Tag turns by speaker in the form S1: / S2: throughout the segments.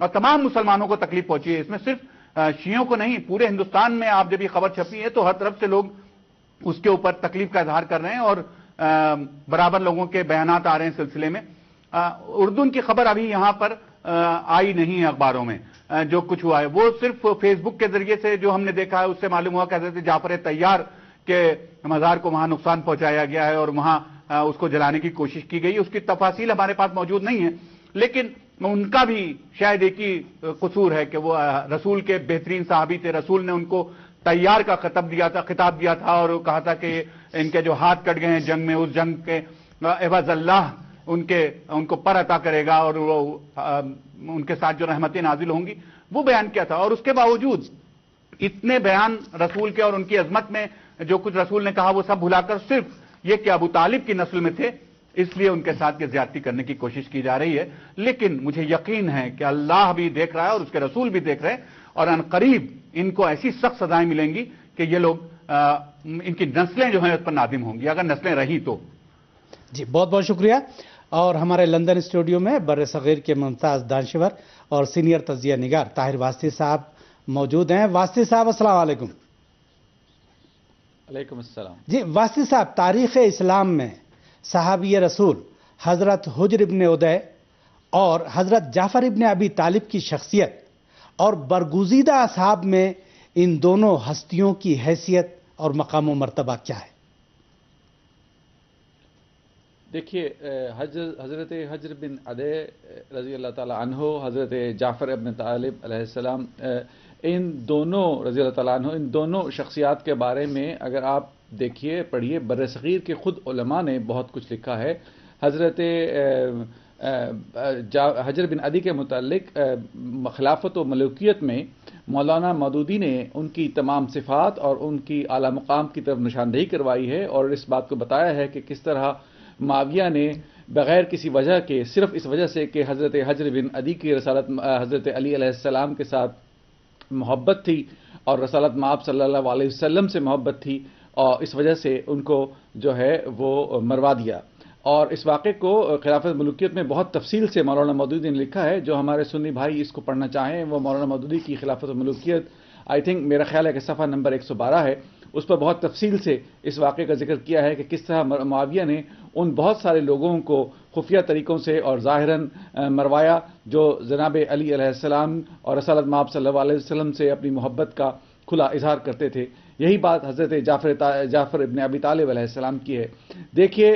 S1: اور تمام مسلمانوں کو تکلیف پہنچی ہے. اس میں صرف شیعوں کو نہیں، پورے ہندوستان میں آپ جب یہ خبر چھپی ہے تو ہر طرف سے لوگ اس کے اوپر تکلیف کا اظہار کر رہے ہیں اور برابر لوگوں کے بیانات آ رہے ہیں سلسلے میں. اردن کی خبر ابھی یہاں پر آئی نہیں ہے اخباروں میں. جو کچھ ہوا ہے وہ صرف فیس بک کے ذریعے سے جو ہم نے دیکھا ہے اس سے معلوم ہوا کہ حضرت جعفر طیار کے مزار کو وہاں نقصان پہنچایا گیا ہے اور وہاں اس کو جلانے کی کوشش کی گئی. اس کی تفاصیل ہمارے پاس موجود نہیں ہے، لیکن ان کا بھی شاید ایک ہی قصور ہے کہ وہ رسول کے بہترین صحابی تھے. رسول نے ان کو طیار کا خطاب دیا تھا اور کہا تھا کہ ان کے جو ہاتھ کٹ گئے ہیں جنگ میں، اس جنگ کے عوض اللہ ان کو پر عطا کرے گا اور وہ ان کے ساتھ جو رحمتیں نازل ہوں گی، وہ بیان کیا تھا. اور اس کے باوجود اتنے بیان رسول کے اور ان کی عظمت میں جو کچھ رسول نے کہا وہ سب بھلا کر صرف یہ کہ ابو طالب کی نسل میں تھے اس لیے ان کے ساتھ یہ زیادتی کرنے کی کوشش کی جا رہی ہے. لیکن مجھے یقین ہے کہ اللہ بھی دیکھ رہا ہے اور اس کے رسول بھی دیکھ رہے ہیں اور ان قریب ان کو ایسی سخت سزائیں ملیں گی کہ یہ لوگ ان کی نسلیں جو ہیں اس پر نادم ہوں گی، اگر نسلیں رہی تو.
S2: جی بہت بہت شکریہ. اور ہمارے لندن اسٹوڈیو میں بر صغیر کے ممتاز دانشور اور سینئر تجزیہ نگار طاہر واسطی صاحب موجود ہیں. واسطی صاحب السلام علیکم.
S3: علیکم السلام.
S2: جی واسطی صاحب، تاریخ اسلام میں صحابی رسول حضرت حجر ابن ادے اور حضرت جعفر ابن ابی طالب کی شخصیت اور برگزیدہ اصحاب میں ان دونوں ہستیوں کی حیثیت اور مقام و مرتبہ کیا ہے؟
S3: دیکھیے، حضرت حجر بن ادے رضی اللہ تعالیٰ عنہ، حضرت جعفر ابن طالب علیہ السلام، ان دونوں رضی اللہ تعالیٰ عنہ، ان دونوں شخصیات کے بارے میں اگر آپ دیکھیے، پڑھیے، بر صغیر کے خود علماء نے بہت کچھ لکھا ہے. حضرت حجر بن ادی کے متعلق خلافت و ملوکیت میں مولانا مودودی نے ان کی تمام صفات اور ان کی اعلیٰ مقام کی طرف نشاندہی کروائی ہے اور اس بات کو بتایا ہے کہ کس طرح معاویہ نے بغیر کسی وجہ کے، صرف اس وجہ سے کہ حضرت حجر بن ادی کی رسالت حضرت علی علیہ السلام کے ساتھ محبت تھی اور رسالت مآب صلی اللہ علیہ وسلم سے محبت تھی، اور اس وجہ سے ان کو جو ہے وہ مروا دیا. اور اس واقعے کو خلافت ملوکیت میں بہت تفصیل سے مولانا مودودی نے لکھا ہے. جو ہمارے سنی بھائی اس کو پڑھنا چاہیں، وہ مولانا مودودی کی خلافت ملوکیت، آئی تھنک میرا خیال ہے کہ صفحہ نمبر 112 ہے، اس پر بہت تفصیل سے اس واقعے کا ذکر کیا ہے کہ کس طرح معاویہ نے ان بہت سارے لوگوں کو خفیہ طریقوں سے اور ظاہراً مروایا جو جناب علی علیہ السلام اور رسالت مآب صلی اللہ علیہ وسلم سے اپنی محبت کا کھلا اظہار کرتے تھے. یہی بات حضرت جعفر ابن ابی طالب علیہ السلام کی ہے. دیکھیے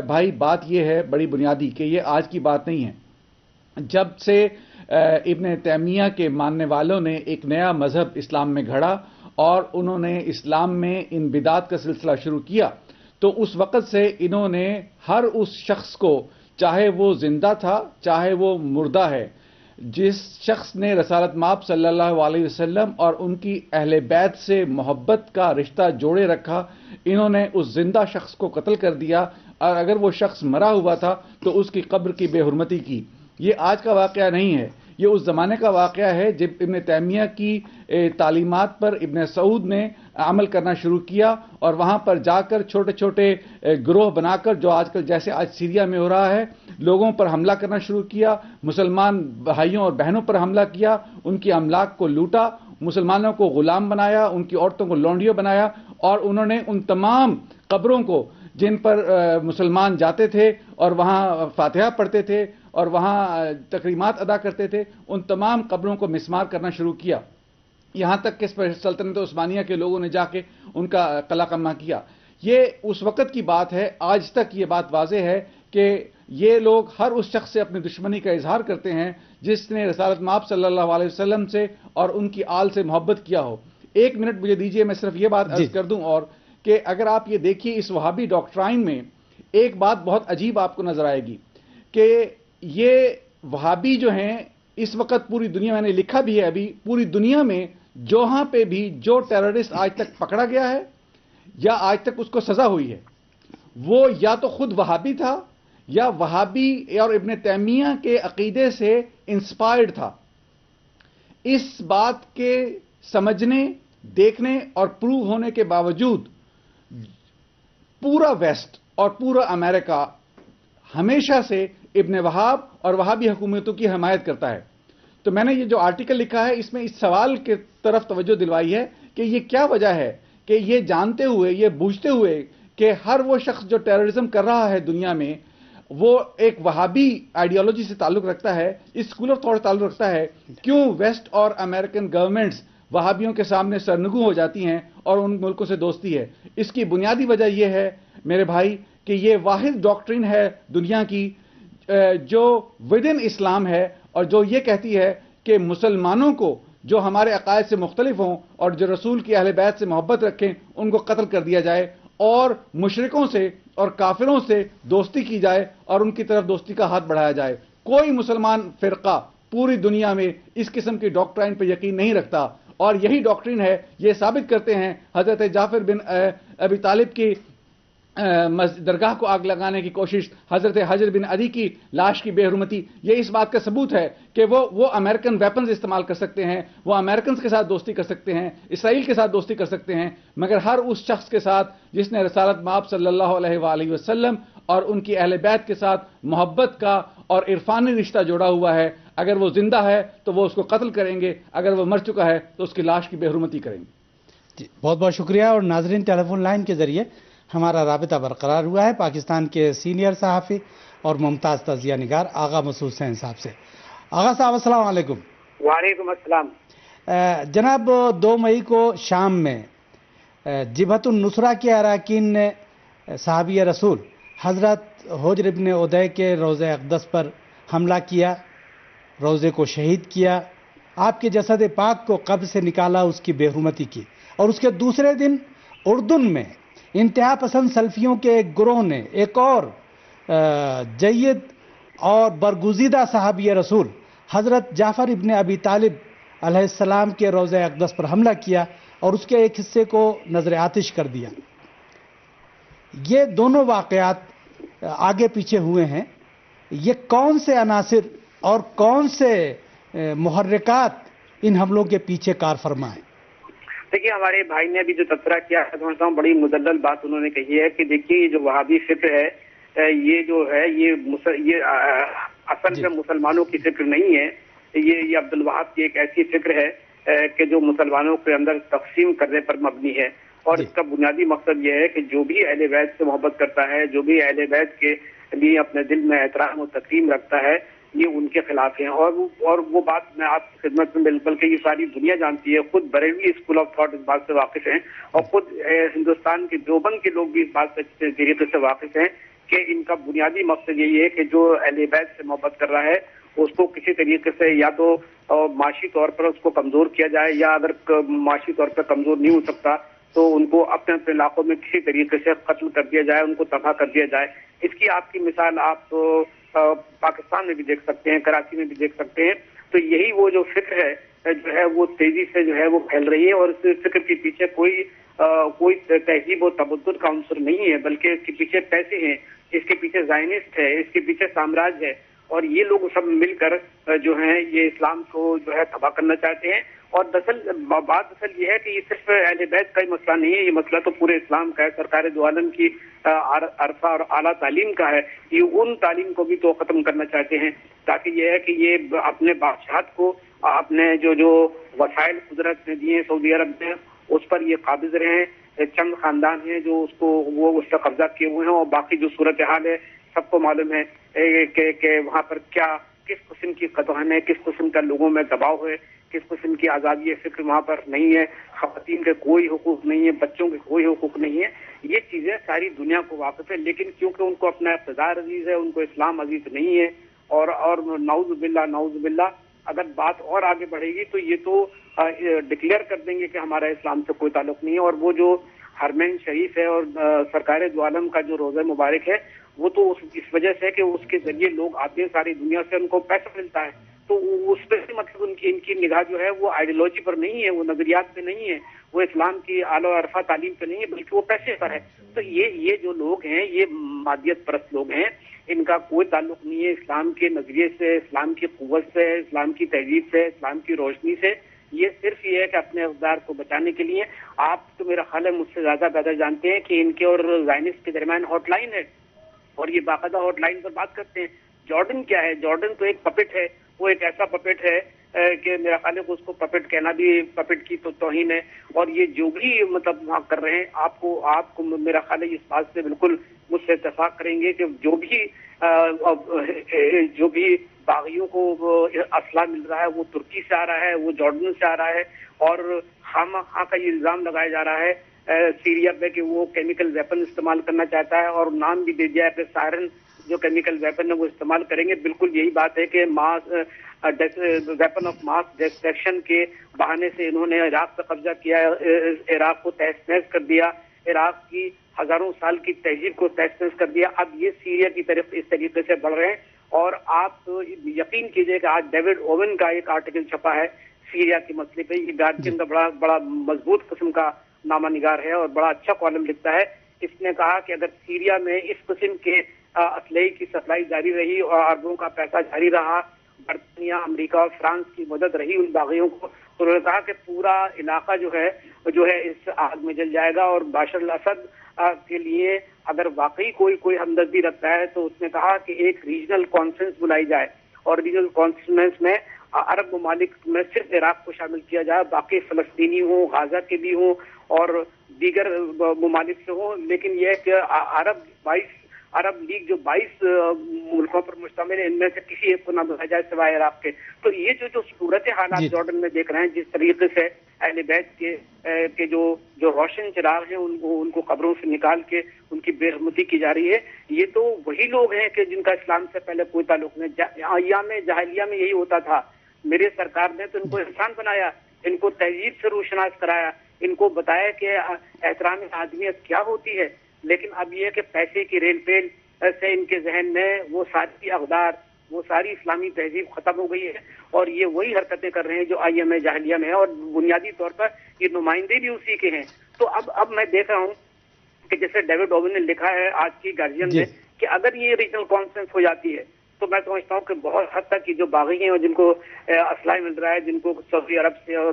S3: بھائی، بات یہ ہے بڑی بنیادی کہ یہ آج کی بات نہیں ہے. جب سے ابن تیمیہ کے ماننے والوں نے ایک نیا مذہب اسلام میں گھڑا اور انہوں نے اسلام میں ان بدعات کا سلسلہ شروع کیا، تو اس وقت سے انہوں نے ہر اس شخص کو، چاہے وہ زندہ تھا چاہے وہ مردہ ہے، جس شخص نے رسالت مآب صلی اللہ علیہ وسلم اور ان کی اہل بیت سے محبت کا رشتہ جوڑے رکھا، انہوں نے اس زندہ شخص کو قتل کر دیا، اور اگر وہ شخص مرا ہوا تھا تو اس کی قبر کی بے حرمتی کی. یہ آج کا واقعہ نہیں ہے، یہ اس زمانے کا واقعہ ہے جب ابن تیمیہ کی تعلیمات پر ابن سعود نے عمل کرنا شروع کیا اور وہاں پر جا کر چھوٹے چھوٹے گروہ بنا کر، جو آج کل جیسے آج سیریا میں ہو رہا ہے، لوگوں پر حملہ کرنا شروع کیا، مسلمان بھائیوں اور بہنوں پر حملہ کیا، ان کی املاک کو لوٹا، مسلمانوں کو غلام بنایا، ان کی عورتوں کو لونڈیوں بنایا، اور انہوں نے ان تمام قبروں کو جن پر مسلمان جاتے تھے اور وہاں فاتحہ پڑھتے تھے اور وہاں تکریمات ادا کرتے تھے، ان تمام قبروں کو مسمار کرنا شروع کیا، یہاں تک کہ سلطنت عثمانیہ کے لوگوں نے جا کے ان کا قلع قمع کیا. یہ اس وقت کی بات ہے. آج تک یہ بات واضح ہے کہ یہ لوگ ہر اس شخص سے اپنی دشمنی کا اظہار کرتے ہیں جس نے رسالت مآب صلی اللہ علیہ وسلم سے اور ان کی آل سے محبت کیا ہو. ایک منٹ مجھے دیجئے، میں صرف یہ بات عرض کر دوں، اور کہ اگر آپ یہ دیکھیے اس وہابی ڈاکٹرائن میں ایک بات بہت عجیب آپ کو نظر آئے گی کہ یہ وہابی جو ہیں اس وقت پوری دنیا میں نے لکھا بھی ہے، ابھی پوری دنیا میں جہاں پہ بھی جو ٹیررسٹ آج تک پکڑا گیا ہے یا آج تک اس کو سزا ہوئی ہے، وہ یا تو خود وہابی تھا یا وہابی اور ابن تیمیہ کے عقیدے سے انسپائرڈ تھا. اس بات کے سمجھنے، دیکھنے اور پروو ہونے کے باوجود پورا ویسٹ اور پورا امریکہ ہمیشہ سے ابن وہاب اور وہابی حکومتوں کی حمایت کرتا ہے. تو میں نے یہ جو آرٹیکل لکھا ہے اس میں اس سوال کی طرف توجہ دلوائی ہے کہ یہ کیا وجہ ہے کہ یہ جانتے ہوئے، یہ بوجھتے ہوئے کہ ہر وہ شخص جو ٹیررزم کر رہا ہے دنیا میں وہ ایک وہابی آئیڈیالوجی سے تعلق رکھتا ہے، اسکول آف تھاٹ سے تعلق رکھتا ہے، کیوں ویسٹ اور امریکن گورنمنٹس وہابیوں کے سامنے سرنگوں ہو جاتی ہیں اور ان ملکوں سے دوستی ہے؟ اس کی بنیادی وجہ یہ ہے میرے بھائی کہ یہ واحد ڈاکٹرین ہے دنیا کی جو ود ان اسلام ہے، اور جو یہ کہتی ہے کہ مسلمانوں کو جو ہمارے عقائد سے مختلف ہوں اور جو رسول کی اہل بیت سے محبت رکھیں ان کو قتل کر دیا جائے، اور مشرکوں سے اور کافروں سے دوستی کی جائے اور ان کی طرف دوستی کا ہاتھ بڑھایا جائے۔ کوئی مسلمان فرقہ پوری دنیا میں اس قسم کی ڈاکٹرائن پہ یقین نہیں رکھتا، اور یہی ڈاکٹرین ہے، یہ ثابت کرتے ہیں حضرت جعفر بن ابی طالب کی درگاہ کو آگ لگانے کی کوشش، حضرت حجر بن عدی کی لاش کی بے حرمتی، یہ اس بات کا ثبوت ہے کہ وہ امریکن ویپنز استعمال کر سکتے ہیں، وہ امریکنز کے ساتھ دوستی کر سکتے ہیں، اسرائیل کے ساتھ دوستی کر سکتے ہیں، مگر ہر اس شخص کے ساتھ جس نے رسالت مآب صلی اللہ علیہ وآلہ وسلم اور ان کی اہل بیت کے ساتھ محبت کا اور عرفانی رشتہ جوڑا ہوا ہے، اگر وہ زندہ ہے تو وہ اس کو قتل کریں گے، اگر وہ مر چکا ہے تو اس کی لاش کی بے حرمتی کریں گے۔
S2: جی بہت بہت شکریہ۔ اور ناظرین، ٹیلی فون لائن کے ذریعے ہمارا رابطہ برقرار ہوا ہے پاکستان کے سینئر صحافی اور ممتاز تجزیہ نگار آغا مسعود حسین صاحب سے۔ آغا صاحب السلام علیکم۔
S4: وعلیکم السلام
S2: جناب، 2 مئی کو شام میں جبہت النصرہ کے اراکین نے صحابی رسول حضرت حجر بن ادے کے روضہ اقدس پر حملہ کیا، روضے کو شہید کیا، آپ کے جسد پاک کو قبر سے نکالا، اس کی بے حرمتی کی، اور اس کے دوسرے دن اردن میں انتہا پسند سلفیوں کے ایک گروہ نے ایک اور جید اور برگزیدہ صحابی رسول حضرت جعفر ابن ابی طالب علیہ السلام کے روضہ اقدس پر حملہ کیا اور اس کے ایک حصے کو نذر آتش کر دیا۔ یہ دونوں واقعات آگے پیچھے ہوئے ہیں، یہ کون سے عناصر اور کون سے محرکات ان حملوں کے پیچھے کار فرما ہیں؟
S4: دیکھیے، ہمارے بھائی نے ابھی جو تبصرہ کیا ہے، سمجھتا ہوں بڑی مدلل بات انہوں نے کہی ہے کہ دیکھیے یہ جو وہابی فکر ہے، یہ جو ہے یہ اصل میں مسلمانوں کی فکر نہیں ہے، یہ عبد الوہاب کی ایک ایسی فکر ہے کہ جو مسلمانوں کے اندر تقسیم کرنے پر مبنی ہے، اور اس کا بنیادی مقصد یہ ہے کہ جو بھی اہل بیت سے محبت کرتا ہے، جو بھی اہل بیت کے لیے اپنے دل میں احترام و تقسیم رکھتا ہے، یہ ان کے خلاف ہیں۔ اور وہ بات میں آپ کی خدمت میں بالکل کہ یہ ساری دنیا جانتی ہے، خود بریلوی اسکول آف تھاٹ اس بات سے واقف ہیں، اور خود ہندوستان کے دیوبند کے لوگ بھی اس بات سے طریقے سے واقف ہیں کہ ان کا بنیادی مقصد یہی ہے کہ جو اہل بیت سے محبت کر رہا ہے اس کو کسی طریقے سے یا تو معاشی طور پر اس کو کمزور کیا جائے، یا اگر معاشی طور پر کمزور نہیں ہو سکتا تو ان کو اپنے اپنے علاقوں میں کسی طریقے سے قتل کر دیا جائے، ان کو تباہ کر دیا جائے۔ اس کی آپ کی مثال آپ پاکستان میں بھی دیکھ سکتے ہیں، کراچی میں بھی دیکھ سکتے ہیں۔ تو یہی وہ جو فکر ہے جو ہے وہ تیزی سے جو ہے وہ پھیل رہی ہے، اور اس فکر کے پیچھے کوئی تہذیب و تمدن کا عنصر نہیں ہے، بلکہ اس کے پیچھے پیسے ہیں، اس کے پیچھے زائنسٹ ہے، اس کے پیچھے سامراج ہے، اور یہ لوگ سب مل کر جو ہیں یہ اسلام کو جو ہے تباہ کرنا چاہتے ہیں۔ اور بات اصل یہ ہے کہ یہ صرف اہل بیت کا ہی مسئلہ نہیں ہے، یہ مسئلہ تو پورے اسلام کا ہے، سرکار دو عالم کی عرفہ اور اعلیٰ تعلیم کا ہے۔ یہ ان تعلیم کو بھی تو ختم کرنا چاہتے ہیں، تاکہ یہ ہے کہ یہ اپنے بادشاہت کو، اپنے جو وسائل قدرت نے دیے سعودی عرب نے، اس پر یہ قابض رہیں۔ چند خاندان ہیں جو اس کا قبضہ کیے ہوئے ہیں، اور باقی جو صورتحال ہے سب کو معلوم ہے کہ وہاں پر کس قسم کی قطعین ہے، کس قسم کا لوگوں میں دباؤ ہے، کس قسم کی آزادی فکر وہاں پر نہیں ہے، خواتین کے کوئی حقوق نہیں ہے، بچوں کے کوئی حقوق نہیں ہے۔ یہ چیزیں ساری دنیا کو واقف ہے، لیکن کیونکہ ان کو اپنا اقتدار عزیز ہے، ان کو اسلام عزیز نہیں ہے، اور نعوذ باللہ اگر بات اور آگے بڑھے گی تو یہ تو ڈکلیئر کر دیں گے کہ ہمارا اسلام سے کوئی تعلق نہیں ہے۔ اور وہ جو حرمین شریف ہے اور سرکار دو عالم کا جو روزہ مبارک ہے، وہ تو اس وجہ سے کہ اس کے ذریعے لوگ آتے ہیں ساری دنیا سے، ان کو پیسہ ملتا ہے، تو اس پہ مطلب ان کی نگاہ جو ہے وہ آئیڈیالوجی پر نہیں ہے، وہ نظریات پہ نہیں ہے، وہ اسلام کی اعلیٰ و عرفہ تعلیم پہ نہیں ہے، بلکہ وہ پیسے پر ہے۔ تو یہ جو لوگ ہیں یہ مادیت پرست لوگ ہیں، ان کا کوئی تعلق نہیں ہے اسلام کے نظریے سے، اسلام کی قوت سے، اسلام کی تہذیب سے، اسلام کی روشنی سے۔ یہ صرف یہ ہے کہ اپنے اقدار کو بچانے کے لیے، آپ تو میرا خیال ہے مجھ سے زیادہ بہتر جانتے ہیں کہ ان کے اور زائنسٹ کے درمیان ہاٹ لائن ہے، اور یہ باقاعدہ ہاٹ لائن پر بات کرتے ہیں۔ جارڈن کیا ہے؟ جارڈن تو ایک پپٹ ہے، وہ ایک ایسا پپٹ ہے کہ میرا خیال ہے کہ اس کو پپٹ کہنا بھی پپٹ کی تو توہین ہے. اور یہ جو بھی مطلب وہاں کر رہے ہیں، آپ کو میرا خیال ہے اس بات سے بالکل مجھ سے اتفاق کریں گے کہ جو بھی باغیوں کو اسلحہ مل رہا ہے وہ ترکی سے آ رہا ہے، وہ جارڈن سے آ رہا ہے. اور خواہ کا یہ الزام لگایا جا رہا ہے سیریا پہ کہ وہ کیمیکل ویپن استعمال کرنا چاہتا ہے، اور نام بھی دے دیا ہے کہ سائرن جو کیمیکل ویپن ہے وہ استعمال کریں گے. بالکل یہی بات ہے کہ ویپن آف ماس ڈسٹرکشن کے بہانے سے انہوں نے عراق پہ قبضہ کیا، عراق کو تہس نہس کر دیا، عراق کی ہزاروں سال کی تہذیب کو تہس نہس کر دیا. اب یہ سیریا کی طرف اس طریقے سے بڑھ رہے ہیں. اور آپ یقین کیجئے کہ آج ڈیوڈ اوون کا ایک آرٹیکل چھپا ہے سیریا کے مسئلے پہ. یہ گارڈین کا بڑا مضبوط قسم کا نامہ نگار ہے اور بڑا اچھا کالم لکھتا ہے. اس نے کہا کہ اگر سیریا میں اس قسم کے اسلحے کی سپلائی جاری رہی اور اربوں کا پیسہ جاری رہا، برطانیہ، امریکہ اور فرانس کی مدد رہی ان باغیوں کو، تو انہوں نے کہا کہ پورا علاقہ جو ہے اس آگ میں جل جائے گا. اور بشار الاسد کے لیے اگر واقعی کوئی ہمدردی رکھتا ہے تو اس نے کہا کہ ایک ریجنل کانفرنس بلائی جائے، اور ریجنل کانفرنس میں عرب ممالک میں صرف عراق کو شامل کیا جائے، باقی فلسطینی ہوں، غازہ کے بھی ہوں اور دیگر ممالک سے ہوں. لیکن یہ کہ عرب لیگ جو 22 ملکوں پر مشتمل ہے، ان میں سے کسی ایک کو نہ بلایا جائے سوائے عراق کے. تو یہ جو صورت حالات جارڈن میں دیکھ رہے ہیں، جس طریقے سے اہل بیت کے جو روشن چراغ ہیں ان کو قبروں سے نکال کے ان کی بے رحمتی کی جا رہی ہے، یہ تو وہی لوگ ہیں کہ جن کا اسلام سے پہلے کوئی تعلق نہیں. ایام جاہلیہ میں یہی ہوتا تھا. میرے سرکار نے تو ان کو انسان بنایا، ان کو تہذیب سے روشناس کرایا، ان کو بتایا کہ احترام آدمیت کیا ہوتی ہے. لیکن اب یہ کہ پیسے کی ریل پیل سے ان کے ذہن میں وہ ساری اقدار، وہ ساری اسلامی تہذیب ختم ہو گئی ہے، اور یہ وہی حرکتیں کر رہے ہیں جو ایم جاہلیہ میں ہے، اور بنیادی طور پر یہ نمائندے بھی اسی کے ہیں. تو اب میں دیکھ رہا ہوں کہ جیسے ڈیوڈ اوون نے لکھا ہے آج کی گارڈین میں کہ اگر یہ ریجنل کانفرنس ہو جاتی ہے تو میں سمجھتا ہوں کہ بہت حد تک یہ جو باغی ہیں اور جن کو اسلحہ مل رہا ہے، جن کو سعودی عرب سے اور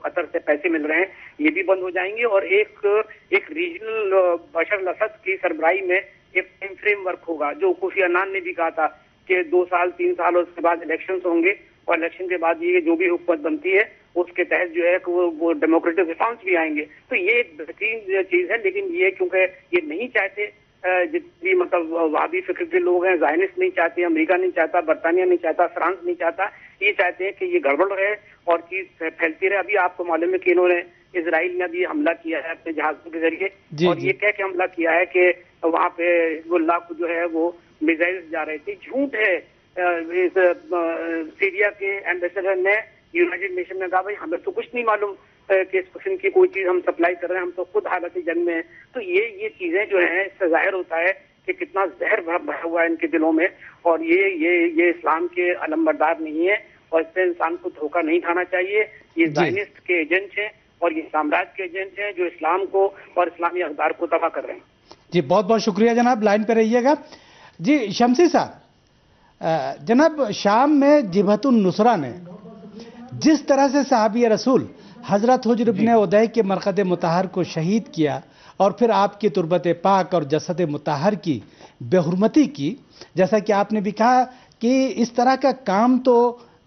S4: قطر سے پیسے مل رہے ہیں، یہ بھی بند ہو جائیں گے. اور ایک ریجنل بشار الاسد کی سربراہی میں ایک ٹائم فریم ورک ہوگا، جو کوفی عنان نے بھی کہا تھا کہ 2 سال 3 سال اس کے بعد الیکشنز ہوں گے، اور الیکشن کے بعد یہ جو بھی حکومت بنتی ہے اس کے تحت جو ہے کہ وہ ڈیموکریٹک ریفارمز بھی آئیں گے. تو یہ ایک بہترین چیز ہے. لیکن یہ کیونکہ یہ نہیں چاہتے، جتنی مطلب وہابی فکر کے لوگ ہیں، زائنسٹ نہیں چاہتے، امریکہ نہیں چاہتا، برطانیہ نہیں چاہتا، فرانس نہیں چاہتا، یہ چاہتے ہیں کہ یہ گڑبڑ رہے اور چیز پھیلتی رہے. ابھی آپ کو معلوم ہے کہ انہوں نے اسرائیل نے ابھی حملہ کیا ہے اپنے جہازوں کے ذریعے، اور یہ کہہ کے حملہ کیا ہے کہ وہاں پہ حزب اللہ کو جو ہے وہ میزائلز جا رہے تھے. جھوٹ ہے. سیریا کے ایمبیسڈر نے یونائٹڈ نیشن نے کہا بھائی ہمیں تو کچھ نہیں معلوم کہ اس قسم کی کوئی چیز ہم سپلائی کر رہے ہیں، ہم تو خود حالت جنگ میں ہیں. تو یہ چیزیں جو ہیں اس سے ظاہر ہوتا ہے کہ کتنا زہر بھرا ہوا ہے ان کے دلوں میں، اور یہ اسلام کے علمبردار نہیں ہے، اور اس سے انسان کو دھوکہ نہیں کھانا چاہیے. یہ زائنسٹ کے ایجنٹ ہیں اور یہ سامراج کے ایجنٹ ہیں جو اسلام کو اور اسلامی اقدار کو تباہ کر رہے ہیں.
S2: جی بہت بہت شکریہ جناب، لائن پہ رہیے گا. جی شمسی صاحب، جناب شام میں جبہت النصرہ نے جس طرح سے صحابی رسول حضرت حجر بن ادے کے مرقد مطہر کو شہید کیا اور پھر آپ کی تربت پاک اور جسد مطہر کی بے حرمتی کی، جیسا کہ آپ نے بھی کہا کہ اس طرح کا کام تو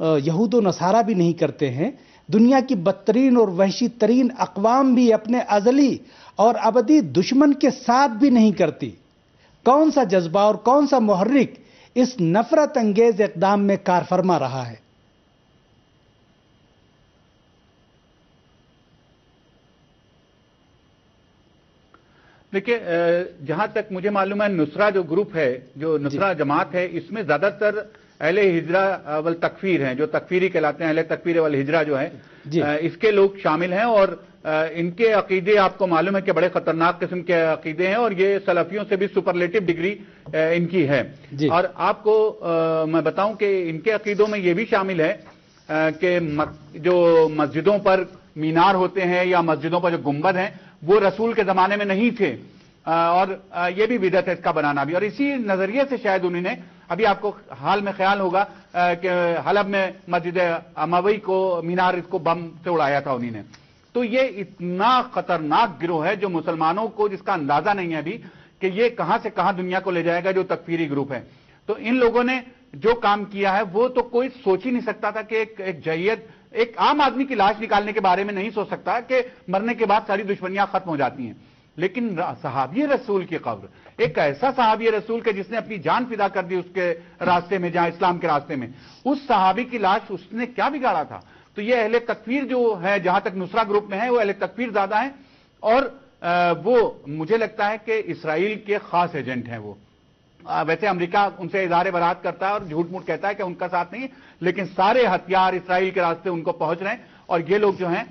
S2: یہود و نصارہ بھی نہیں کرتے ہیں، دنیا کی بدترین اور وحشی ترین اقوام بھی اپنے ازلی اور ابدی دشمن کے ساتھ بھی نہیں کرتی. کون سا جذبہ اور کون سا محرک اس نفرت انگیز اقدام میں کار فرما رہا ہے؟
S1: دیکھیے، جہاں تک مجھے معلوم ہے نصرہ جو گروپ ہے، جو نصرہ جماعت ہے، اس میں زیادہ تر اہل ہجرہ والتکفیر ہیں، جو تکفیری کہلاتے ہیں، اہل تکفیر والہجرہ جو ہے، اس کے لوگ شامل ہیں. اور ان کے عقیدے آپ کو معلوم ہے کہ بڑے خطرناک قسم کے عقیدے ہیں، اور یہ سلفیوں سے بھی سپرلیٹو ڈگری ان کی ہے. اور آپ کو میں بتاؤں کہ ان کے عقیدوں میں یہ بھی شامل ہے کہ جو مسجدوں پر مینار ہوتے ہیں یا مسجدوں پر جو گنبد ہیں وہ رسول کے زمانے میں نہیں تھے، اور یہ بھی بدعت ہے اس کا بنانا بھی. اور اسی نظریے سے شاید انہوں نے، ابھی آپ کو حال میں خیال ہوگا کہ حلب میں مسجد اموی کو مینار اس کو بم سے اڑایا تھا انہوں نے. تو یہ اتنا خطرناک گروہ ہے جو مسلمانوں کو، جس کا اندازہ نہیں ہے ابھی کہ یہ کہاں سے کہاں دنیا کو لے جائے گا، جو تکفیری گروپ ہے. تو ان لوگوں نے جو کام کیا ہے وہ تو کوئی سوچ ہی نہیں سکتا تھا کہ ایک جیت ایک عام آدمی کی لاش نکالنے کے بارے میں نہیں سوچ سکتا کہ مرنے کے بعد ساری دشمنیاں ختم ہو جاتی ہیں. لیکن صحابی رسول کی قبر، ایک ایسا صحابی رسول کے جس نے اپنی جان فدا کر دی اس کے راستے میں، جہاں اسلام کے راستے میں، اس صحابی کی لاش اس نے کیا بگاڑا تھا؟ تو یہ اہل تکفیر جو ہے، جہاں تک نصرہ گروپ میں ہے، وہ اہل تکفیر زیادہ ہیں، اور وہ مجھے لگتا ہے کہ اسرائیل کے خاص ایجنٹ ہیں. وہ ویسے امریکہ ان سے اظہار برات کرتا ہے اور جھوٹ موٹ کہتا ہے کہ ان کا ساتھ نہیں، لیکن سارے ہتھیار اسرائیل کے راستے ان کو پہنچ رہے ہیں، اور یہ لوگ جو ہیں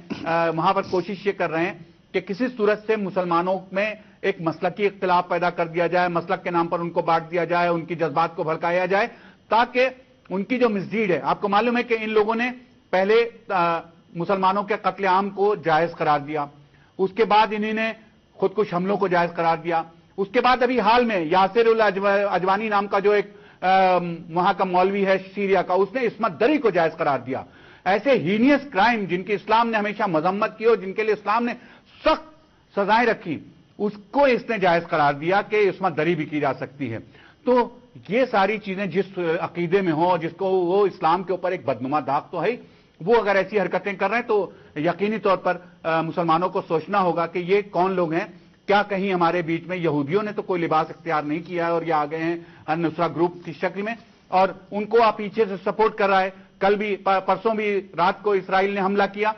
S1: وہاں پر کوشش یہ کر رہے ہیں کہ کسی صورت سے مسلمانوں میں ایک مسلکی اختلاف پیدا کر دیا جائے، مسلک کے نام پر ان کو بانٹ دیا جائے، ان کی جذبات کو بھڑکایا جائے، تاکہ ان کی جو مزید ہے. آپ کو معلوم ہے کہ ان لوگوں نے پہلے مسلمانوں کے قتل عام کو جائز قرار دیا، اس کے بعد انہوں نے خودکش حملوں کو جائز قرار دیا، اس کے بعد ابھی حال میں یاسر الاجوانی نام کا جو ایک وہاں کا مولوی ہے سیریا کا، اس نے عصمت دری کو جائز قرار دیا. ایسے ہینیس کرائم جن کی اسلام نے ہمیشہ مذمت کی اور جن کے لیے اسلام نے سخت سزائیں رکھی، اس کو اس نے جائز قرار دیا کہ عصمت دری بھی کی جا سکتی ہے. تو یہ ساری چیزیں جس عقیدے میں ہوں، جس کو وہ اسلام کے اوپر ایک بدنما داغ تو ہے، وہ اگر ایسی حرکتیں کر رہے ہیں تو یقینی طور پر مسلمانوں کو سوچنا ہوگا کہ یہ کون لوگ ہیں. کیا کہیں ہمارے بیچ میں یہودیوں نے تو کوئی لباس اختیار نہیں کیا ہے اور یہ آ گئے ہیں النصرہ گروپ کی شکل میں، اور ان کو آپ پیچھے سے سپورٹ کر رہا ہے. کل بھی پرسوں بھی رات کو اسرائیل نے حملہ کیا،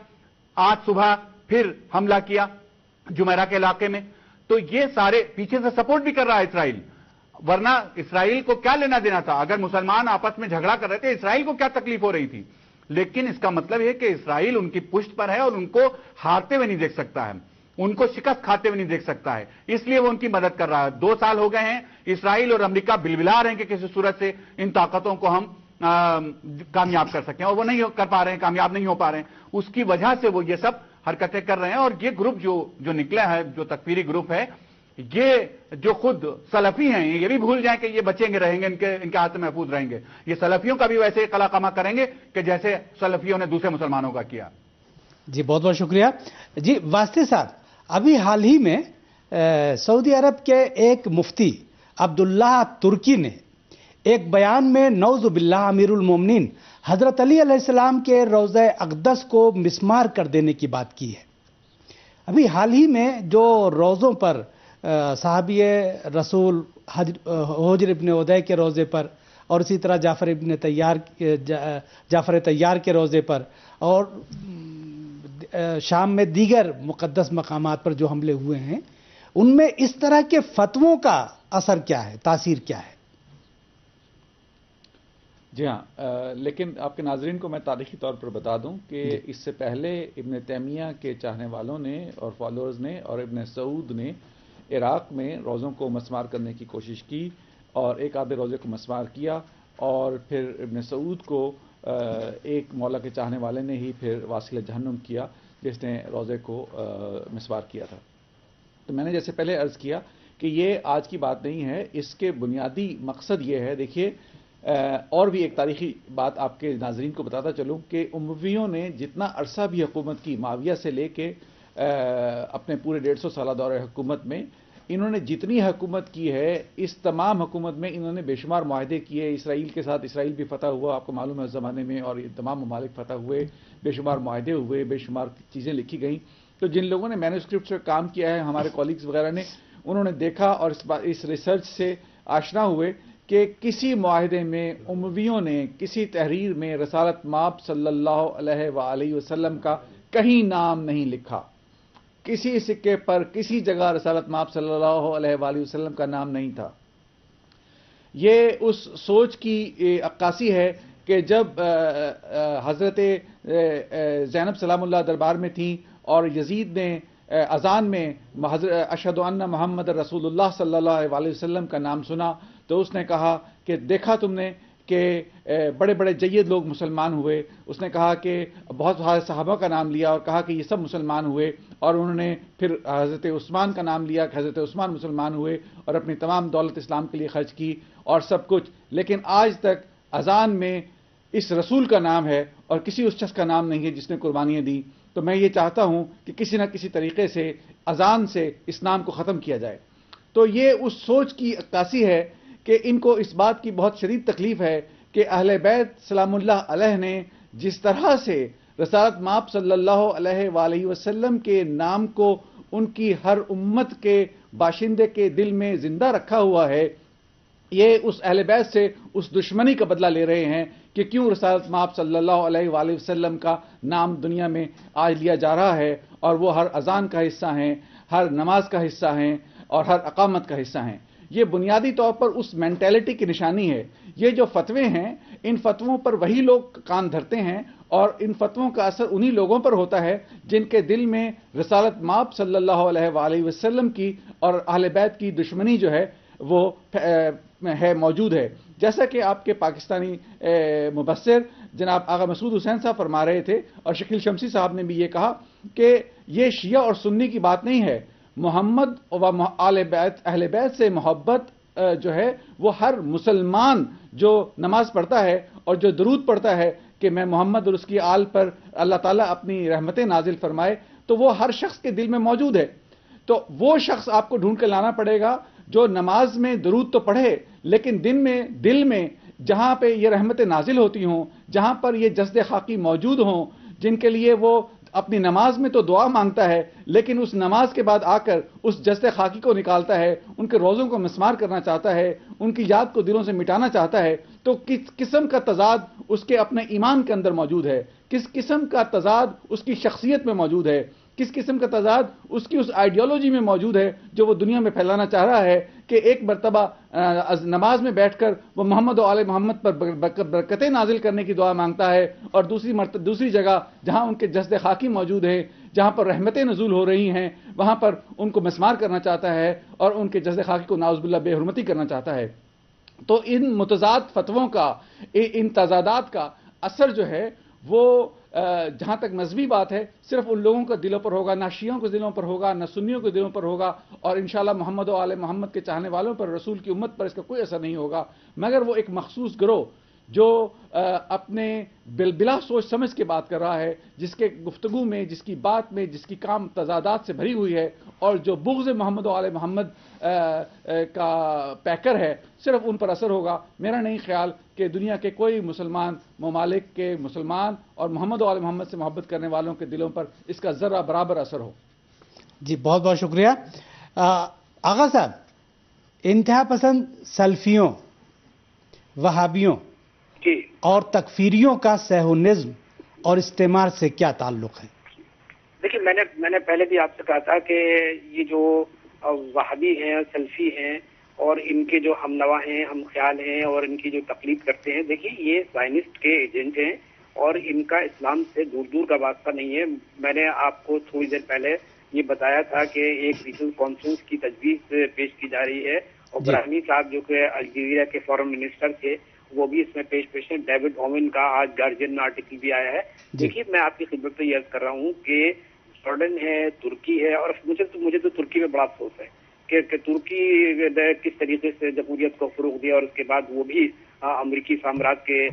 S1: آج صبح پھر حملہ کیا جمیرہ کے علاقے میں. تو یہ سارے پیچھے سے سپورٹ بھی کر رہا ہے اسرائیل، ورنہ اسرائیل کو کیا لینا دینا تھا؟ اگر مسلمان آپس میں جھگڑا کر رہے تھے، اسرائیل کو کیا تکلیف ہو رہی تھی؟ لیکن اس کا مطلب یہ کہ اسرائیل ان کی پشت پر ہے اور ان کو ہارتے ہوئے نہیں دیکھ سکتا ہے، ان کو شکست کھاتے ہوئے نہیں دیکھ سکتا ہے، اس لیے وہ ان کی مدد کر رہا ہے. 2 سال ہو گئے ہیں، اسرائیل اور امریکہ بلبلا رہے ہیں کہ کسی صورت سے ان طاقتوں کو ہم کامیاب کر سکیں، اور وہ نہیں کر پا رہے ہیں، کامیاب نہیں ہو پا رہے ہیں. اس کی وجہ سے وہ یہ سب حرکتیں کر رہے ہیں. اور یہ گروپ جو نکلا ہے، جو تکفیری گروپ ہے، یہ جو خود سلفی ہیں، یہ بھی بھول جائیں کہ یہ بچیں گے، رہیں گے، ان کے ہاتھ محفوظ رہیں گے. یہ سلفیوں کا بھی ویسے ہی قلع قمع کریں گے کہ جیسے سلفیوں نے دوسرے مسلمانوں کا کیا.
S2: جی بہت بہت شکریہ. جی واسطے صاحب، ابھی حال ہی میں سعودی عرب کے ایک مفتی عبداللہ ترکی نے ایک بیان میں نعوذ باللہ امیر المومنین حضرت علی علیہ السلام کے روضہ اقدس کو مسمار کر دینے کی بات کی ہے. ابھی حال ہی میں جو روضوں پر صحابی رسول حجر ابن ادے کے روضے پر، اور اسی طرح جعفر طیار کے روضے پر، اور شام میں دیگر مقدس مقامات پر جو حملے ہوئے ہیں، ان میں اس طرح کے فتووں کا اثر کیا ہے، تاثیر کیا ہے؟
S3: جی ہاں، لیکن آپ کے ناظرین کو میں تاریخی طور پر بتا دوں کہ اس سے پہلے ابن تیمیہ کے چاہنے والوں نے اور فالوورز نے اور ابن سعود نے عراق میں روزوں کو مسمار کرنے کی کوشش کی، اور ایک آدھے روزے کو مسمار کیا، اور پھر ابن سعود کو ایک مولا کے چاہنے والے نے ہی پھر واصل جہنم کیا جس نے روزے کو مسمار کیا تھا. تو میں نے جیسے پہلے عرض کیا کہ یہ آج کی بات نہیں ہے، اس کے بنیادی مقصد یہ ہے. دیکھیے، اور بھی ایک تاریخی بات آپ کے ناظرین کو بتاتا چلوں کہ امویوں نے جتنا عرصہ بھی حکومت کی، معاویہ سے لے کے اپنے پورے 150 سالہ دور حکومت میں انہوں نے جتنی حکومت کی ہے، اس تمام حکومت میں انہوں نے بے شمار معاہدے کیے اسرائیل کے ساتھ. اسرائیل بھی فتح ہوا، آپ کو معلوم ہے اس زمانے میں، اور یہ تمام ممالک فتح ہوئے، بے شمار معاہدے ہوئے، بے شمار چیزیں لکھی گئیں. تو جن لوگوں نے مینوسکرپٹ سے کام کیا ہے، ہمارے کولیگز وغیرہ نے، انہوں نے دیکھا اور اس ریسرچ سے آشنا ہوئے کہ کسی معاہدے میں امویوں نے کسی تحریر میں رسالت مآب صلی اللہ علیہ وآلہ وسلم کا کہیں نام نہیں لکھا. کسی سکے پر کسی جگہ رسالت مآب صلی اللہ علیہ وآلہ وسلم کا نام نہیں تھا. یہ اس سوچ کی عکاسی ہے کہ جب حضرت زینب سلام اللہ دربار میں تھیں اور یزید نے اذان میں اشہد ان محمد رسول اللہ صلی اللہ علیہ وسلم کا نام سنا، تو اس نے کہا کہ دیکھا تم نے کہ بڑے بڑے جید لوگ مسلمان ہوئے. اس نے کہا کہ بہت سارے صحابہ کا نام لیا اور کہا کہ یہ سب مسلمان ہوئے، اور انہوں نے پھر حضرت عثمان کا نام لیا کہ حضرت عثمان مسلمان ہوئے اور اپنی تمام دولت اسلام کے لیے خرچ کی اور سب کچھ. لیکن آج تک اذان میں اس رسول کا نام ہے اور کسی اس شخص کا نام نہیں ہے جس نے قربانیاں دی. تو میں یہ چاہتا ہوں کہ کسی نہ کسی طریقے سے اذان سے اس نام کو ختم کیا جائے. تو یہ اس سوچ کی عکاسی ہے کہ ان کو اس بات کی بہت شدید تکلیف ہے کہ اہل بیت سلام اللہ علیہ نے جس طرح سے رسالت مآب صلی اللہ علیہ وآلہ وسلم کے نام کو ان کی ہر امت کے باشندے کے دل میں زندہ رکھا ہوا ہے، یہ اس اہل بیت سے اس دشمنی کا بدلہ لے رہے ہیں کہ کیوں رسالت مآب صلی اللہ علیہ وآلہ وسلم کا نام دنیا میں آج لیا جا رہا ہے، اور وہ ہر اذان کا حصہ ہیں، ہر نماز کا حصہ ہیں، اور ہر اقامت کا حصہ ہیں۔ یہ بنیادی طور پر اس مینٹیلٹی کی نشانی ہے۔ یہ جو فتوے ہیں، ان فتووں پر وہی لوگ کان دھرتے ہیں، اور ان فتووں کا اثر انہی لوگوں پر ہوتا ہے جن کے دل میں رسالت مآب صلی اللہ علیہ وآلہ وسلم کی اور اہل بیت کی دشمنی جو ہے وہ موجود ہے۔ جیسا کہ آپ کے پاکستانی مبصر جناب آغا مسعود حسین صاحب فرما رہے تھے، اور شکیل شمسی صاحب نے بھی یہ کہا کہ یہ شیعہ اور سنی کی بات نہیں ہے، محمد و اہل بیت سے محبت جو ہے وہ ہر مسلمان جو نماز پڑھتا ہے اور جو درود پڑھتا ہے کہ میں محمد اور اس کی آل پر اللہ تعالیٰ اپنی رحمتیں نازل فرمائے، تو وہ ہر شخص کے دل میں موجود ہے۔ تو وہ شخص آپ کو ڈھونڈ کے لانا پڑے گا جو نماز میں درود تو پڑھے، لیکن دل میں جہاں پہ یہ رحمتیں نازل ہوتی ہوں، جہاں پر یہ جسد خاکی موجود ہوں، جن کے لیے وہ اپنی نماز میں تو دعا مانگتا ہے، لیکن اس نماز کے بعد آ کر اس جسد خاکی کو نکالتا ہے، ان کے روزوں کو مسمار کرنا چاہتا ہے، ان کی یاد کو دلوں سے مٹانا چاہتا ہے، تو کس قسم کا تضاد اس کے اپنے ایمان کے اندر موجود ہے، کس قسم کا تضاد اس کی شخصیت میں موجود ہے، کس قسم کا تضاد اس کی اس آئیڈیالوجی میں موجود ہے جو وہ دنیا میں پھیلانا چاہ رہا ہے کہ ایک مرتبہ نماز میں بیٹھ کر وہ محمد و آل محمد پر برکتیں نازل کرنے کی دعا مانگتا ہے، اور دوسری جگہ جہاں ان کے جسد خاکی موجود ہے، جہاں پر رحمتیں نزول ہو رہی ہیں، وہاں پر ان کو مسمار کرنا چاہتا ہے اور ان کے جسد خاکی کو نعوذ باللہ بے حرمتی کرنا چاہتا ہے۔ تو ان متضاد فتووں کا، ان تضادات کا اثر جو ہے وہ جہاں تک مذہبی بات ہے صرف ان لوگوں کے دلوں پر ہوگا، نہ شیعوں کے دلوں پر ہوگا، نہ سنیوں کے دلوں پر ہوگا، اور انشاءاللہ محمد و آل محمد کے چاہنے والوں پر، رسول کی امت پر اس کا کوئی اثر نہیں ہوگا، مگر وہ ایک مخصوص گروہ جو اپنے بلا سوچ سمجھ کے بات کر رہا ہے، جس کے گفتگو میں، جس کی بات میں، جس کی کام تضادات سے بھری ہوئی ہے، اور جو بغض محمد و آل محمد کا پیکر ہے، صرف ان پر اثر ہوگا۔ میرا نہیں خیال کہ دنیا کے کوئی مسلمان ممالک کے مسلمان اور محمد و آل محمد سے محبت کرنے والوں کے دلوں پر اس کا ذرہ برابر اثر ہو۔
S2: جی بہت بہت شکریہ آغا صاحب۔ انتہا پسند سلفیوں، وہابیوں اور تکفیریوں کا صہیونزم اور استعمار سے کیا تعلق ہے؟
S4: دیکھیے، میں نے پہلے بھی آپ سے کہا تھا کہ یہ جو وہابی ہیں، سلفی ہیں، اور ان کے جو ہم نوا ہیں، ہم خیال ہیں، اور ان کی جو تقلید کرتے ہیں، دیکھیے یہ زائنسٹ کے ایجنٹ ہیں، اور ان کا اسلام سے دور دور کا واسطہ نہیں ہے۔ میں نے آپ کو تھوڑی دیر پہلے یہ بتایا تھا کہ ایک ریجنل کانفرنس کی تجویز پیش کی جا رہی ہے، اور ابراہیمی صاحب جو کہ الجزیرہ کے فورن منسٹر تھے وہ بھی اس میں پیش ہیں۔ ڈیوڈ اوون کا آج گارجین میں آرٹیکل بھی آیا ہے۔ دیکھیے، میں آپ کی خدمت میں یہ عرض کر رہا ہوں کہ جارڈن ہے، ترکی ہے، اور مجھے تو ترکی میں بڑا افسوس ہے کہ ترکی کس طریقے سے جمہوریت کو فروغ دیا، اور اس کے بعد وہ بھی امریکی سامراج کے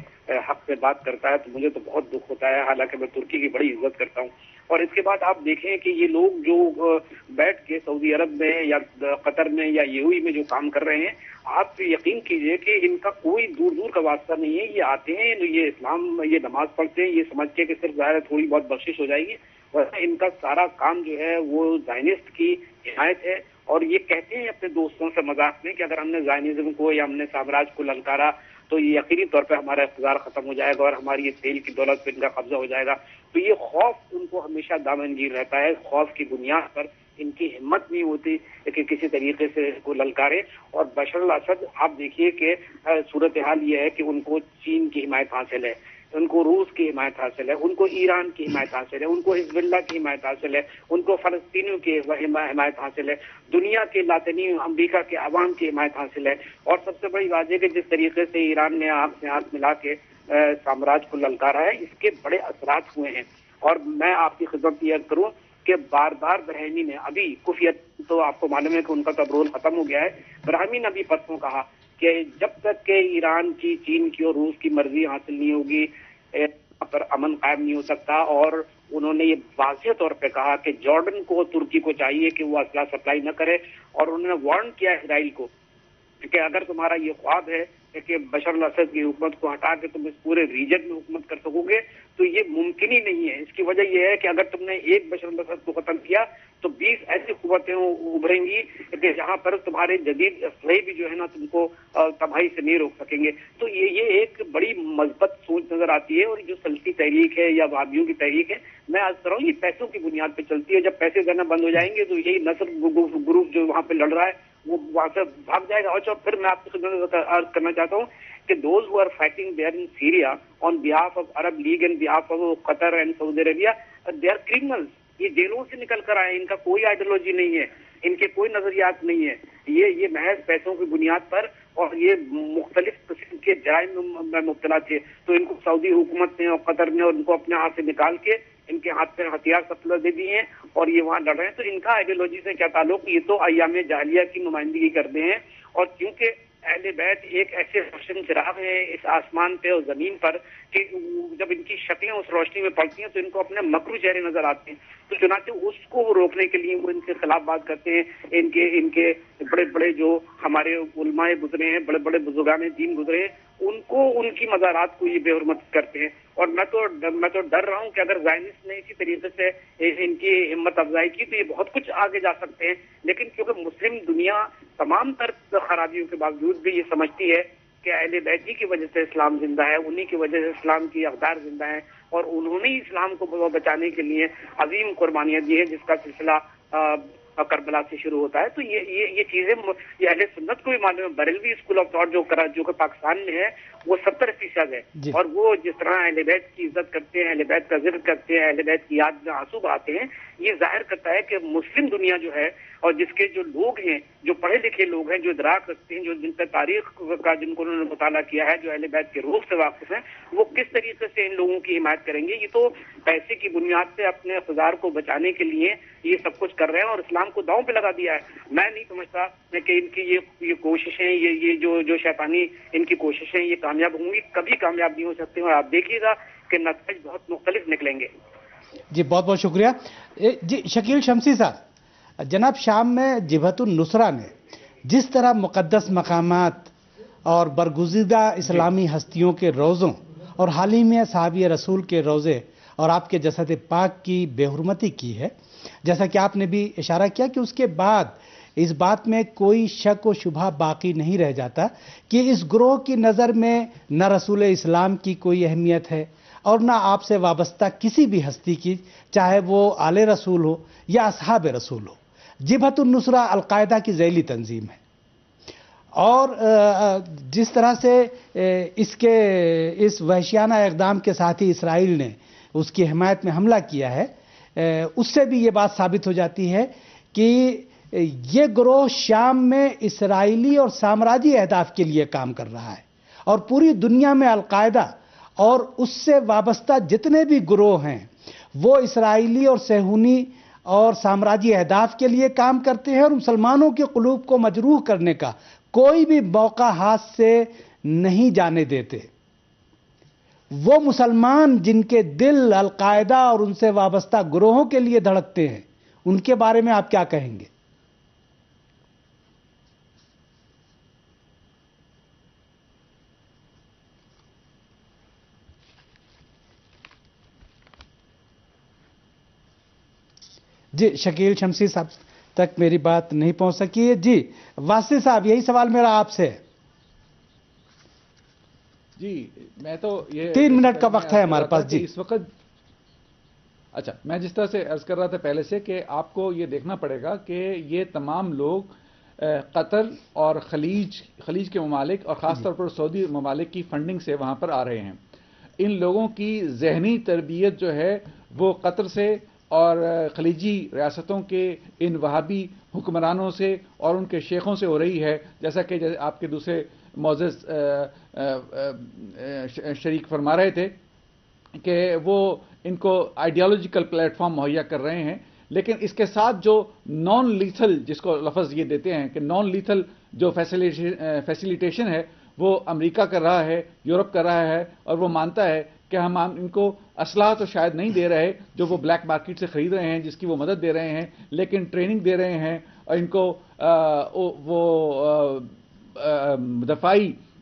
S4: حق میں بات کرتا ہے، تو مجھے تو بہت دکھ ہوتا ہے، حالانکہ میں ترکی کی بڑی عزت کرتا ہوں۔ اور اس کے بعد آپ دیکھیں کہ یہ لوگ جو بیٹھ کے سعودی عرب میں یا قطر میں یا UAE میں جو کام کر رہے ہیں، آپ یقین کیجئے کہ ان کا کوئی دور دور کا واسطہ نہیں ہے۔ یہ آتے ہیں، یہ اسلام، یہ نماز پڑھتے ہیں، یہ سمجھتے ہیں کہ صرف ظاہر تھوڑی بہت بخشش ہو جائے گی، ورنہ ان کا سارا کام جو ہے وہ زائنسٹ کی حمایت ہے۔ اور یہ کہتے ہیں اپنے دوستوں سے مذاق میں کہ اگر ہم نے زائنزم کو یا ہم نے سامراج کو للکارا تو یہ یقینی طور پہ ہمارا اقتدار ختم ہو جائے گا اور ہماری یہ تیل کی دولت پہ ان کا قبضہ ہو جائے گا۔ تو یہ خوف ان کو ہمیشہ دامنگیر رہتا ہے، خوف کی بنیاد پر ان کی ہمت نہیں ہوتی کہ کسی طریقے سے اس کو للکارے۔ اور بشار الاسد آپ دیکھیے کہ صورتحال یہ ہے کہ ان کو چین کی حمایت حاصل ہے، ان کو روس کی حمایت حاصل ہے، ان کو ایران کی حمایت حاصل ہے، ان کو حزب اللہ کی حمایت حاصل ہے، ان کو فلسطینیوں کی حمایت حاصل ہے، دنیا کے لاطینی امریکہ کے عوام کی حمایت حاصل ہے۔ اور سب سے بڑی بات ہے کہ جس طریقے سے ایران نے آپ سے ہاتھ ملا کے سامراج کو للکارا ہے، اس کے بڑے اثرات ہوئے ہیں۔ اور میں آپ کی خدمت یہ کروں کہ بار بار برہیمی نے، ابھی کفیت تو آپ کو معلوم ہے کہ ان کا تو اب رول ختم ہو گیا ہے، برہیمی نے ابھی پرسوں کہا کہ جب تک کہ ایران کی، چین کی اور روس کی مرضی حاصل نہیں ہوگی یہاں پر امن قائم نہیں ہو سکتا۔ اور انہوں نے یہ واضح طور پہ کہا کہ جارڈن کو، ترکی کو چاہیے کہ وہ اسلحہ سپلائی نہ کرے، اور انہوں نے وارن کیا اسرائیل کو کہ اگر تمہارا یہ خواب ہے کہ بشر الاسد کی حکومت کو ہٹا کے تم اس پورے ریجن میں حکومت کر سکو گے، تو یہ ممکن ہی نہیں ہے۔ اس کی وجہ یہ ہے کہ اگر تم نے ایک بشر الاسد کو ختم کیا تو 20 ایسی قوتیں ابھریں گی کہ جہاں پر تمہارے جدید اسلحے بھی جو ہے نا تم کو تباہی سے نہیں روک سکیں گے۔ تو یہ ایک بڑی مثبت سوچ نظر آتی ہے، اور جو سلفی تحریک ہے یا وہابیوں کی تحریک ہے، میں عرض کر رہا ہوں یہ پیسوں کی بنیاد پہ چلتی ہے۔ جب پیسے دینا بند ہو جائیں گے تو یہی نصر گروپ جو وہاں پہ لڑ رہا ہے وہ وہاں سے بھاگ جائے گا۔ اور پھر میں آپ کی خدمت میں عرض کرنا چاہتا ہوں کہ those who are fighting there in Syria on behalf of Arab League and behalf of Qatar and Saudi Arabia, they are criminals. یہ جیلوں سے نکل کر آئے، ان کا کوئی آئیڈیالوجی نہیں ہے، ان کے کوئی نظریات نہیں ہے، یہ محض پیسوں کی بنیاد پر اور یہ مختلف قسم کے جرائم میں مبتلا تھے۔ تو ان کو سعودی حکومت نے اور قطر نے اور ان کو اپنے ہاتھ سے نکال کے ان کے ہاتھ پہ ہتھیار سپلر دے دیے ہیں اور یہ وہاں لڑ رہے ہیں۔ تو ان کا آئیڈیالوجی سے کیا تعلق؟ یہ تو ایام جاہلیہ کی نمائندگی کرتے ہیں، اور کیونکہ اہل بیت ایک ایسے روشن چراغ ہے اس آسمان پہ اور زمین پر کہ جب ان کی شکلیں اس روشنی میں پڑتی ہیں تو ان کو اپنے مکرو چہرے نظر آتے ہیں، تو چنانچہ اس کو وہ روکنے کے لیے وہ ان کے خلاف بات کرتے ہیں۔ ان کے بڑے بڑے جو ہمارے علماء گزرے ہیں، بڑے بڑے بزرگان دین گزرے ہیں، ان کو ان کی مزارات کو یہ بے حرمت کرتے ہیں۔ اور میں تو ڈر رہا ہوں کہ اگر زائنسٹ نے اسی طریقے سے ان کی ہمت افزائی کی تو یہ بہت کچھ آگے جا سکتے ہیں، لیکن کیونکہ مسلم دنیا تمام تر خرابیوں کے باوجود بھی یہ سمجھتی ہے کہ اہل بیت ہی کی وجہ سے اسلام زندہ ہے، انہی کی وجہ سے اسلام کی اقدار زندہ ہیں، اور انہوں نے ہی اسلام کو بچانے کے لیے عظیم قربانیاں دی ہیں، جس کا سلسلہ کربلا سے شروع ہوتا ہے۔ تو یہ چیزیں یہ اہل سنت کو بھی معلوم ہے۔ بریلوی اسکول آف تھاٹ جو کہ پاکستان میں ہے وہ 70% ہے، اور وہ جس طرح اہل بیت کی عزت کرتے ہیں، اہل بیت کا ذکر کرتے ہیں، اہل بیت کی یاد میں آنسو بہاتے ہیں، یہ ظاہر کرتا ہے کہ مسلم دنیا جو ہے اور جس کے جو لوگ ہیں، جو پڑھے لکھے لوگ ہیں، جو ادراک رکھتے ہیں، جو جن کا تاریخ کا جن کو انہوں نے مطالعہ کیا ہے، جو اہل بیت کے روح سے واقف ہیں، وہ کس طریقے سے ان لوگوں کی حمایت کریں گے۔ یہ تو پیسے کی بنیاد پہ اپنے اقتدار کو بچانے کے لیے یہ سب کچھ کر رہے ہیں اور اسلام کو داؤں پہ لگا دیا ہے۔ میں نہیں سمجھتا کہ ان کی یہ کوششیں، یہ جو شیطانی ان کی کوششیں یہ کامیاب ہوں گی، کبھی کامیاب نہیں ہو سکتی، اور آپ دیکھیے گا کہ نتائج بہت مختلف نکلیں گے۔
S2: جی بہت بہت شکریہ۔ جی شکیل شمسی صاحب، جناب شام میں جبہت النصرہ نے جس طرح مقدس مقامات اور برگزیدہ اسلامی ہستیوں کے روزوں اور حال ہی میں صحابی رسول کے روزے اور آپ کے جسد پاک کی بے حرمتی کی ہے، جیسا کہ آپ نے بھی اشارہ کیا کہ اس کے بعد اس بات میں کوئی شک و شبہ باقی نہیں رہ جاتا کہ اس گروہ کی نظر میں نہ رسول اسلام کی کوئی اہمیت ہے اور نہ آپ سے وابستہ کسی بھی ہستی کی، چاہے وہ آل رسول ہو یا اصحاب رسول ہو۔ جبہت النصرہ القاعدہ کی ذیلی تنظیم ہے، اور جس طرح سے اس وحشیانہ اقدام کے ساتھ ہی اسرائیل نے اس کی حمایت میں حملہ کیا ہے، اس سے بھی یہ بات ثابت ہو جاتی ہے کہ یہ گروہ شام میں اسرائیلی اور سامراجی اہداف کے لیے کام کر رہا ہے، اور پوری دنیا میں القاعدہ اور اس سے وابستہ جتنے بھی گروہ ہیں وہ اسرائیلی اور صہیونی اور سامراجی اہداف کے لیے کام کرتے ہیں، اور مسلمانوں کے قلوب کو مجروح کرنے کا کوئی بھی موقع ہاتھ سے نہیں جانے دیتے۔ وہ مسلمان جن کے دل القاعدہ اور ان سے وابستہ گروہوں کے لیے دھڑکتے ہیں، ان کے بارے میں آپ کیا کہیں گے؟ جی شکیل شمسی صاحب تک میری بات نہیں پہنچ سکی ہے۔ جی واسطے صاحب، یہی سوال میرا آپ سے ہے۔
S3: جی میں تو یہ
S2: 3 منٹ کا وقت ہے ہمارے پاس۔ جی
S3: اس وقت اچھا، میں جس طرح سے عرض کر رہا تھا پہلے سے کہ آپ کو یہ دیکھنا پڑے گا کہ یہ تمام لوگ قطر اور خلیج کے ممالک اور خاص طور پر سعودی ممالک کی فنڈنگ سے وہاں پر آ رہے ہیں۔ ان لوگوں کی ذہنی تربیت جو ہے وہ قطر سے اور خلیجی ریاستوں کے ان وہابی حکمرانوں سے اور ان کے شیخوں سے ہو رہی ہے، جیسا کہ آپ کے دوسرے معزز شریک فرما رہے تھے کہ وہ ان کو آئیڈیالوجیکل پلیٹ فارم مہیا کر رہے ہیں، لیکن اس کے ساتھ جو نان لیتھل، جس کو لفظ یہ دیتے ہیں کہ نان لیتھل جو فیسیلیٹیشن ہے، وہ امریکہ کر رہا ہے، یورپ کر رہا ہے، اور وہ مانتا ہے کہ ہم ان کو اسلحہ تو شاید نہیں دے رہے جو وہ بلیک مارکیٹ سے خرید رہے ہیں، جس کی وہ مدد دے رہے ہیں، لیکن ٹریننگ دے رہے ہیں اور ان کو وہ دفاعی